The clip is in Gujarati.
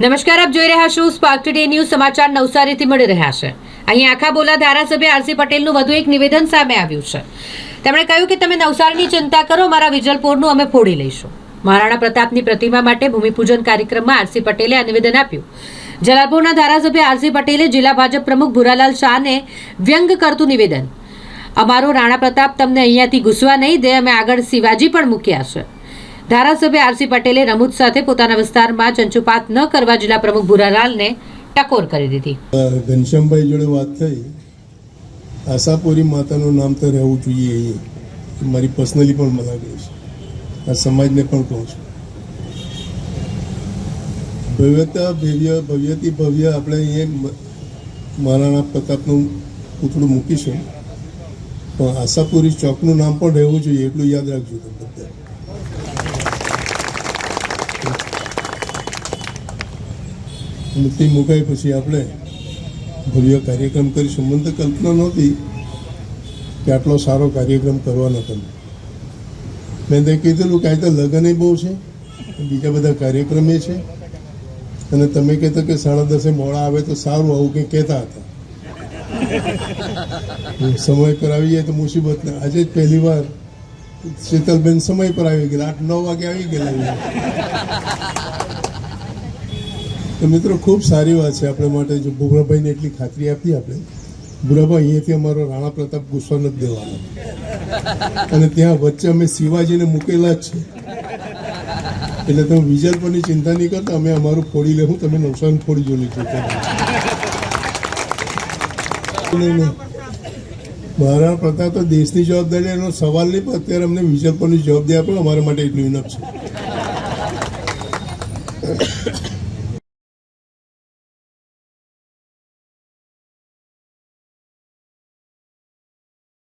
નમસ્કાર, આપ જોઈ રહ્યા છો સ્પાર્ક ટુડે ન્યૂઝ. સમાચાર નવસારીથી મળી રહ્યા છે. અહીં આખા બોલા ધારાસભ્ય આરસી પટેલનું વધુ એક નિવેદન સામે આવ્યું છે. તેમણે કહ્યું કે તમે નવસારીની ચિંતા કરો, મારા વિજલપોરનું અમે ફોડી લઈશું. મહારાણા પ્રતાપની પ્રતિમા માટે ભૂમિપૂજન કાર્યક્રમમાં આરસી પટેલે આ નિવેદન આપ્યું. જલાલપોરના ધારાસભ્ય આરસી પટેલે જિલ્લા ભાજપ પ્રમુખ ભુરાલાલ શાહને વ્યંગ કરતું નિવેદન. અમારો રાણા પ્રતાપ તમને અહીંયાથી ઘૂસવા નહીં દે, અમે આગળ શિવાજી પણ મૂક્યા છે. ધારાસભ્ય આરસી પટેલે રમૂજ સાથે પોતાના વિસ્તારમાં ચંચુપાત ન કરવા જિલ્લા પ્રમુખ ભુરાલાલને ટકોર કરી દીધી. ઘનશ્યામભાઈ જોડે વાત થઈ. આશાપુરી માતાનું નામ તો રહેવું જોઈએ અહીંયા. મારી પર્સનલી પણ લાગે છે, આ સમાજને પણ કહું છું. ભવ્યથી ભવ્ય આપણે અહીંયા મહારાણા પ્રતાપનું પૂતળું મૂકીશું, પણ આશાપુરી ચોકનું નામ પણ રહેવું જોઈએ, એટલું યાદ રાખજો તમે બધા. મૂર્તિ મુકાઈ પછી આપણે ભવ્ય કાર્યક્રમ કરીશું. મને તો કલ્પના નહોતી કે આટલો સારો કાર્યક્રમ કરવાનો તમે. મેં તો કીધેલું કે આ તો લગ્ન બહુ છે, બીજા બધા કાર્યક્રમ છે, અને તમે કહેતો કે 10:30 મોડા આવે તો સારું, આવું કંઈ કહેતા હતા. સમય પર આવી જાય તો મુસીબત ને. આજે જ પહેલી વાર શીતલબેન સમય પર આવી ગયેલા, 8-9 વાગે આવી ગયેલા. તો મિત્રો, ખૂબ સારી વાત છે આપણા માટે. જો ભૂરાભાઈને એટલી ખાતરી આપી આપણે, ભૂરાભાઈ અહીંયાથી અમારો રાણા પ્રતાપ ગુસ્સો નથી દેવાનો, અને ત્યાં વચ્ચે અમે શિવાજીને મૂકેલા જ છે. એટલે તમે વિજલ પરની ચિંતા નહીં કરતા, અમે અમારું ફોડી લેવું, તમે નવસારી ફોડી જો લીધું. મહારાણા પ્રતાપ તો દેશની જવાબદારી, એનો સવાલ નહીં, પણ અત્યારે અમને વિજલ પરની જવાબદારી આપો, અમારા માટે એટલું ઇનફ છે.